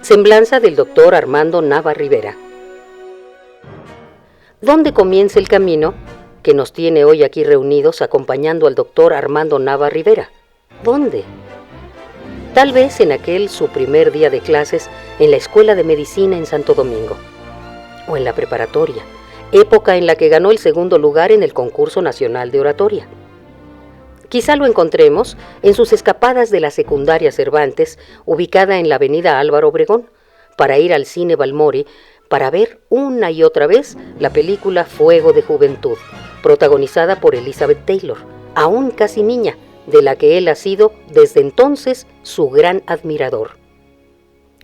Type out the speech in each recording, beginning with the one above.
Semblanza del doctor Armando Nava Rivera. ¿Dónde comienza el camino que nos tiene hoy aquí reunidos acompañando al doctor Armando Nava Rivera? ¿Dónde? Tal vez en aquel su primer día de clases en la Escuela de Medicina en Santo Domingo, o en la preparatoria, época en la que ganó el segundo lugar en el concurso nacional de oratoria. Quizá lo encontremos en sus escapadas de la secundaria Cervantes, ubicada en la avenida Álvaro Obregón, para ir al cine Balmori para ver una y otra vez la película Fuego de Juventud, protagonizada por Elizabeth Taylor, aún casi niña, de la que él ha sido desde entonces su gran admirador.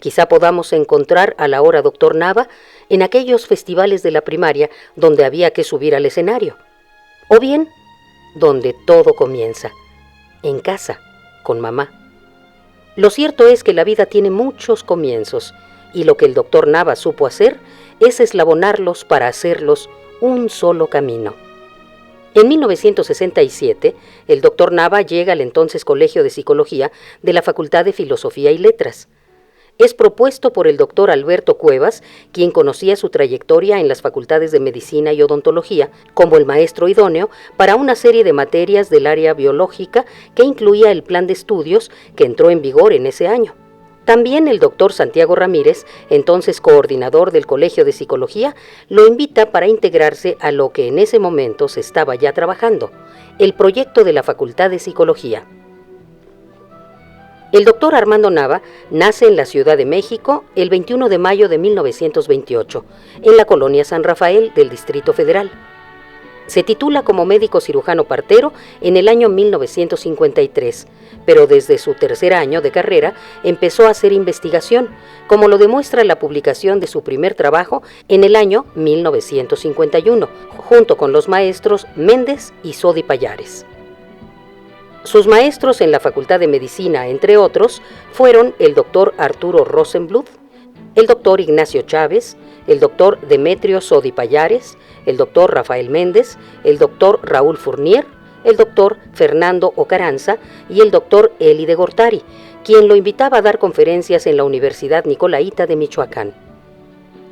Quizá podamos encontrar al ahora doctor Nava en aquellos festivales de la primaria donde había que subir al escenario, o bien donde todo comienza, en casa, con mamá. Lo cierto es que la vida tiene muchos comienzos, y lo que el doctor Nava supo hacer es eslabonarlos para hacerlos un solo camino. En 1967, el doctor Nava llega al entonces Colegio de Psicología de la Facultad de Filosofía y Letras. Es propuesto por el doctor Alberto Cuevas, quien conocía su trayectoria en las facultades de Medicina y Odontología, como el maestro idóneo para una serie de materias del área biológica que incluía el plan de estudios que entró en vigor en ese año. También el doctor Santiago Ramírez, entonces coordinador del Colegio de Psicología, lo invita para integrarse a lo que en ese momento se estaba ya trabajando, el proyecto de la Facultad de Psicología. El doctor Armando Nava nace en la Ciudad de México el 21 de mayo de 1928, en la colonia San Rafael del Distrito Federal. Se titula como médico cirujano partero en el año 1953, pero desde su tercer año de carrera empezó a hacer investigación, como lo demuestra la publicación de su primer trabajo en el año 1951, junto con los maestros Méndez y Sodi Pallares. Sus maestros en la Facultad de Medicina, entre otros, fueron el doctor Arturo Rosenbluth, el doctor Ignacio Chávez, el doctor Demetrio Sodi Pallares, el doctor Rafael Méndez, el doctor Raúl Fournier, el doctor Fernando Ocaranza y el doctor Eli de Gortari, quien lo invitaba a dar conferencias en la Universidad Nicolaita de Michoacán.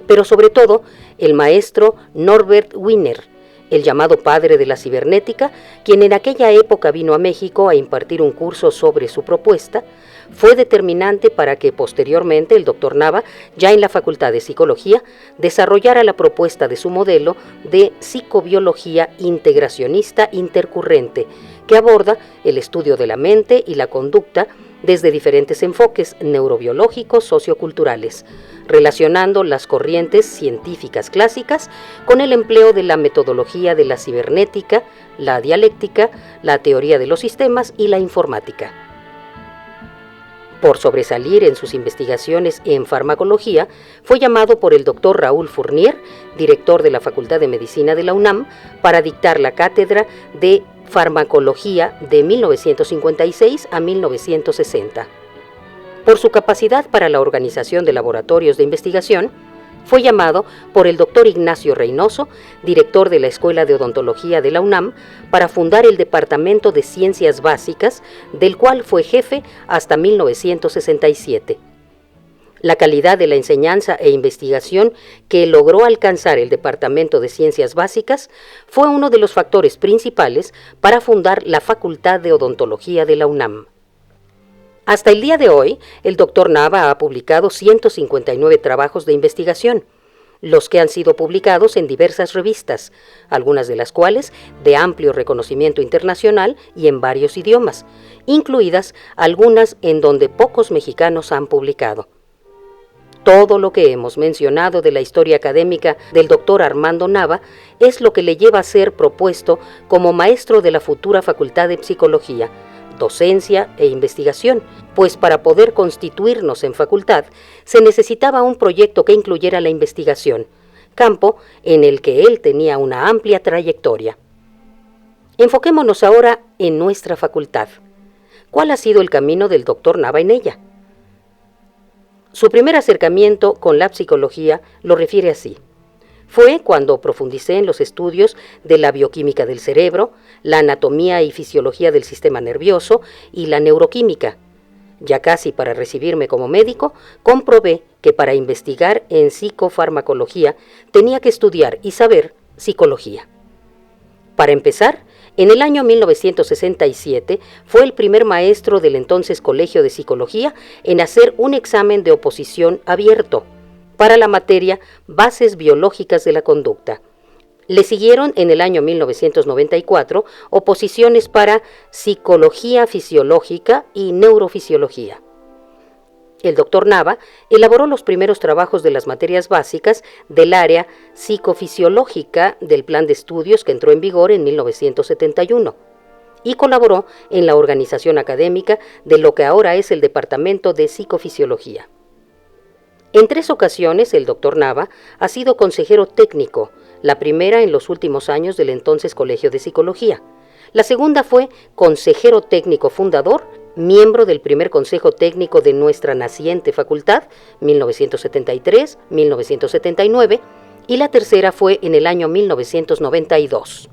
Pero sobre todo, el maestro Norbert Wiener, el llamado padre de la cibernética, quien en aquella época vino a México a impartir un curso sobre su propuesta, fue determinante para que posteriormente el doctor Nava, ya en la Facultad de Psicología, desarrollara la propuesta de su modelo de psicobiología integracionista intercurrente, que aborda el estudio de la mente y la conducta desde diferentes enfoques neurobiológicos socioculturales, relacionando las corrientes científicas clásicas con el empleo de la metodología de la cibernética, la dialéctica, la teoría de los sistemas y la informática. Por sobresalir en sus investigaciones en farmacología, fue llamado por el doctor Raúl Fournier, director de la Facultad de Medicina de la UNAM, para dictar la cátedra de farmacología de 1956 a 1960. Por su capacidad para la organización de laboratorios de investigación, fue llamado por el doctor Ignacio Reynoso, director de la Escuela de Odontología de la UNAM, para fundar el Departamento de Ciencias Básicas, del cual fue jefe hasta 1967. La calidad de la enseñanza e investigación que logró alcanzar el Departamento de Ciencias Básicas fue uno de los factores principales para fundar la Facultad de Odontología de la UNAM. Hasta el día de hoy, el doctor Nava ha publicado 159 trabajos de investigación, los que han sido publicados en diversas revistas, algunas de las cuales de amplio reconocimiento internacional y en varios idiomas, incluidas algunas en donde pocos mexicanos han publicado. Todo lo que hemos mencionado de la historia académica del doctor Armando Nava es lo que le lleva a ser propuesto como maestro de la futura Facultad de Psicología, docencia e investigación, pues para poder constituirnos en facultad se necesitaba un proyecto que incluyera la investigación, campo en el que él tenía una amplia trayectoria. Enfoquémonos ahora en nuestra facultad. ¿Cuál ha sido el camino del doctor Nava en ella? Su primer acercamiento con la psicología lo refiere así. Fue cuando profundicé en los estudios de la bioquímica del cerebro, la anatomía y fisiología del sistema nervioso y la neuroquímica. Ya casi para recibirme como médico, comprobé que para investigar en psicofarmacología tenía que estudiar y saber psicología. Para empezar, en el año 1967 fue el primer maestro del entonces Colegio de Psicología en hacer un examen de oposición abierto para la materia Bases Biológicas de la Conducta. Le siguieron en el año 1994 oposiciones para Psicología Fisiológica y Neurofisiología. El doctor Nava elaboró los primeros trabajos de las materias básicas del área psicofisiológica del plan de estudios que entró en vigor en 1971 y colaboró en la organización académica de lo que ahora es el Departamento de Psicofisiología. En 3 ocasiones el doctor Nava ha sido consejero técnico, la primera en los últimos años del entonces Colegio de Psicología. La segunda fue consejero técnico fundador, miembro del primer consejo técnico de nuestra naciente facultad, 1973-1979, y la tercera fue en el año 1992.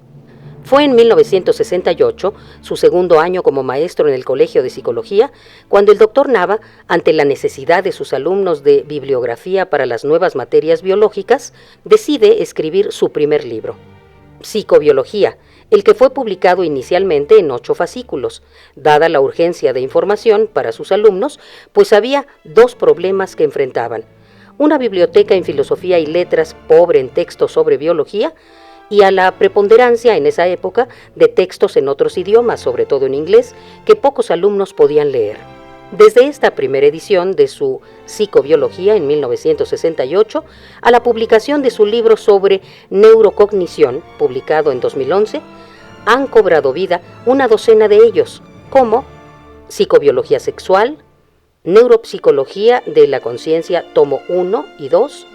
Fue en 1968, su segundo año como maestro en el Colegio de Psicología, cuando el doctor Nava, ante la necesidad de sus alumnos de bibliografía para las nuevas materias biológicas, decide escribir su primer libro, Psicobiología, el que fue publicado inicialmente en 8 fascículos, dada la urgencia de información para sus alumnos, pues había 2 problemas que enfrentaban: una biblioteca en filosofía y letras pobre en textos sobre biología, y a la preponderancia en esa época de textos en otros idiomas, sobre todo en inglés, que pocos alumnos podían leer. Desde esta primera edición de su Psicobiología en 1968 a la publicación de su libro sobre neurocognición, publicado en 2011, han cobrado vida una docena de ellos, como Psicobiología sexual, Neuropsicología de la conciencia, tomo 1 y 2,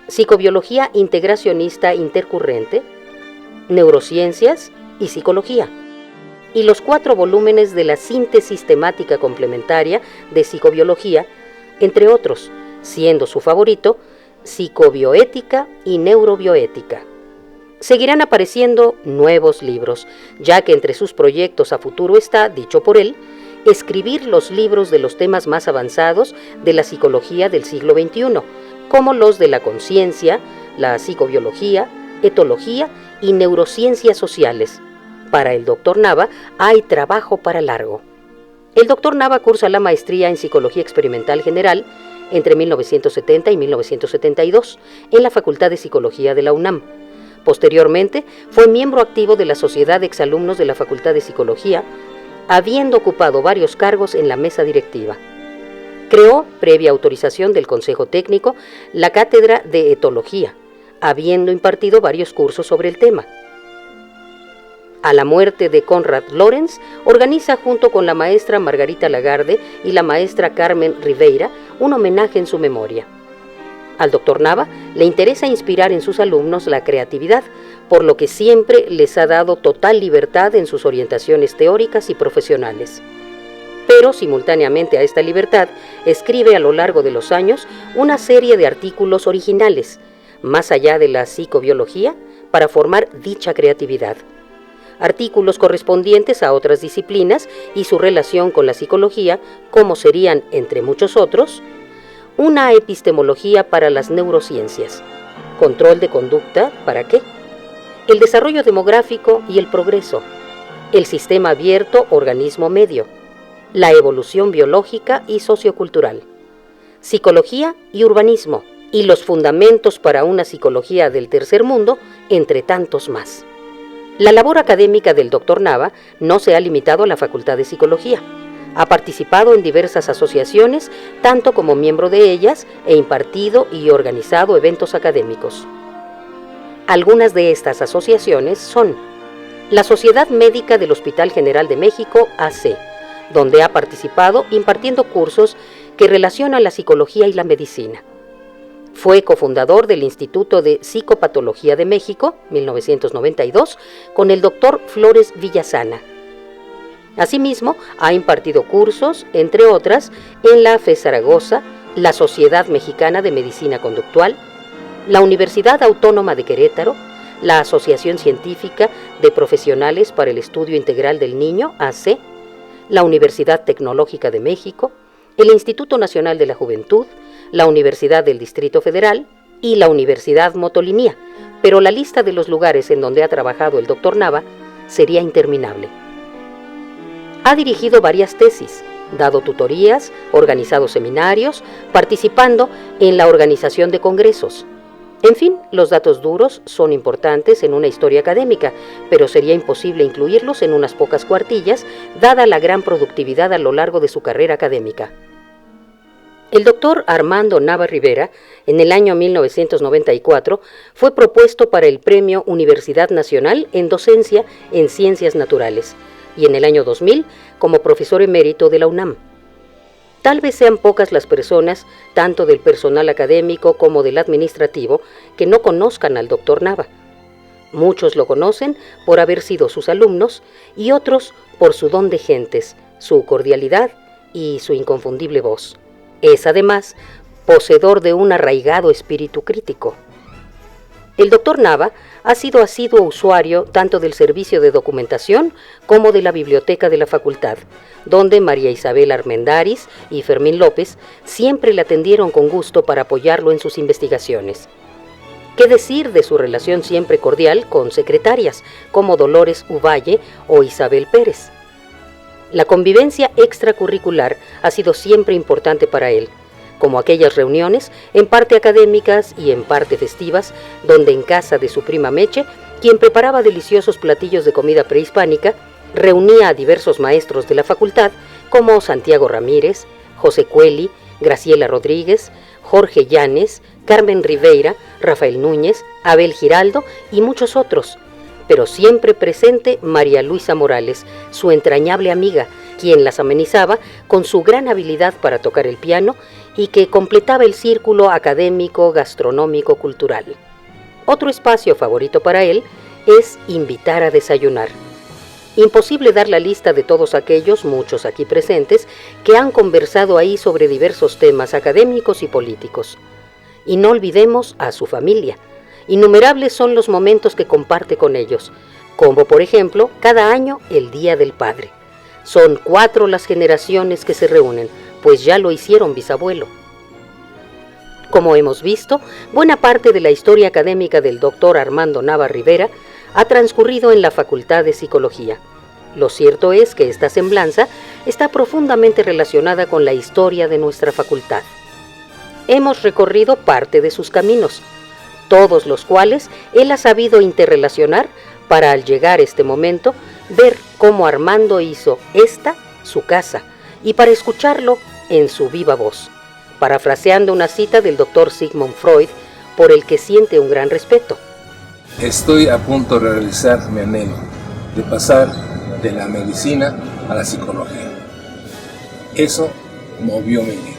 Psicobiología integracionista intercurrente, Neurociencias y Psicología, y los 4 volúmenes de la síntesis temática complementaria de psicobiología, entre otros, siendo su favorito Psicobioética y Neurobioética. Seguirán apareciendo nuevos libros, ya que entre sus proyectos a futuro está, dicho por él, escribir los libros de los temas más avanzados de la psicología del siglo XXI, como los de la conciencia, la psicobiología, etología y neurociencias sociales. Para el doctor Nava hay trabajo para largo. El doctor Nava cursa la maestría en Psicología Experimental General entre 1970 y 1972 en la Facultad de Psicología de la UNAM. Posteriormente, fue miembro activo de la Sociedad de Exalumnos de la Facultad de Psicología, habiendo ocupado varios cargos en la mesa directiva. Creó, previa autorización del Consejo Técnico, la Cátedra de Etología, habiendo impartido varios cursos sobre el tema. A la muerte de Konrad Lorenz, organiza junto con la maestra Margarita Lagarde y la maestra Carmen Ribeira un homenaje en su memoria. Al doctor Nava le interesa inspirar en sus alumnos la creatividad, por lo que siempre les ha dado total libertad en sus orientaciones teóricas y profesionales. Pero, simultáneamente a esta libertad, escribe a lo largo de los años una serie de artículos originales, más allá de la psicobiología, para formar dicha creatividad. Artículos correspondientes a otras disciplinas y su relación con la psicología, como serían, entre muchos otros, una epistemología para las neurociencias, control de conducta, ¿para qué?, el desarrollo demográfico y el progreso, el sistema abierto, organismo medio, la evolución biológica y sociocultural, psicología y urbanismo, y los fundamentos para una psicología del tercer mundo, entre tantos más. La labor académica del doctor Nava no se ha limitado a la Facultad de Psicología. Ha participado en diversas asociaciones, tanto como miembro de ellas, e impartido y organizado eventos académicos. Algunas de estas asociaciones son la Sociedad Médica del Hospital General de México, AC, donde ha participado impartiendo cursos que relacionan la psicología y la medicina. Fue cofundador del Instituto de Psicopatología de México, 1992, con el doctor Flores Villasana. Asimismo, ha impartido cursos, entre otras, en la FE Zaragoza, la Sociedad Mexicana de Medicina Conductual, la Universidad Autónoma de Querétaro, la Asociación Científica de Profesionales para el Estudio Integral del Niño, AC, la Universidad Tecnológica de México, el Instituto Nacional de la Juventud, la Universidad del Distrito Federal y la Universidad Motolinía, pero la lista de los lugares en donde ha trabajado el Dr. Nava sería interminable. Ha dirigido varias tesis, dado tutorías, organizado seminarios, participando en la organización de congresos. En fin, los datos duros son importantes en una historia académica, pero sería imposible incluirlos en unas pocas cuartillas, dada la gran productividad a lo largo de su carrera académica. El doctor Armando Nava Rivera, en el año 1994, fue propuesto para el Premio Universidad Nacional en Docencia en Ciencias Naturales, y en el año 2000 como profesor emérito de la UNAM. Tal vez sean pocas las personas, tanto del personal académico como del administrativo, que no conozcan al doctor Nava. Muchos lo conocen por haber sido sus alumnos y otros por su don de gentes, su cordialidad y su inconfundible voz. Es además poseedor de un arraigado espíritu crítico. El doctor Nava ha sido asiduo usuario tanto del servicio de documentación como de la biblioteca de la facultad, donde María Isabel Armendáriz y Fermín López siempre le atendieron con gusto para apoyarlo en sus investigaciones. ¿Qué decir de su relación siempre cordial con secretarias como Dolores Uvalle o Isabel Pérez? La convivencia extracurricular ha sido siempre importante para él, como aquellas reuniones, en parte académicas y en parte festivas, donde en casa de su prima Meche, quien preparaba deliciosos platillos de comida prehispánica, reunía a diversos maestros de la facultad, como Santiago Ramírez, José Cueli, Graciela Rodríguez, Jorge Llanes, Carmen Ribeira, Rafael Núñez, Abel Giraldo y muchos otros, pero siempre presente María Luisa Morales, su entrañable amiga, quien las amenizaba con su gran habilidad para tocar el piano y que completaba el círculo académico, gastronómico, cultural. Otro espacio favorito para él es invitar a desayunar. Imposible dar la lista de todos aquellos, muchos aquí presentes, que han conversado ahí sobre diversos temas académicos y políticos. Y no olvidemos a su familia. Innumerables son los momentos que comparte con ellos, como por ejemplo, cada año el Día del Padre. Son 4 las generaciones que se reúnen, pues ya lo hicieron bisabuelo. Como hemos visto, buena parte de la historia académica del doctor Armando Nava Rivera ha transcurrido en la Facultad de Psicología. Lo cierto es que esta semblanza está profundamente relacionada con la historia de nuestra facultad. Hemos recorrido parte de sus caminos, todos los cuales él ha sabido interrelacionar para, al llegar este momento, ver cómo Armando hizo esta su casa y para escucharlo en su viva voz, parafraseando una cita del doctor Sigmund Freud, por el que siente un gran respeto. Estoy a punto de realizar mi anhelo, de pasar de la medicina a la psicología. Eso movió mi vida.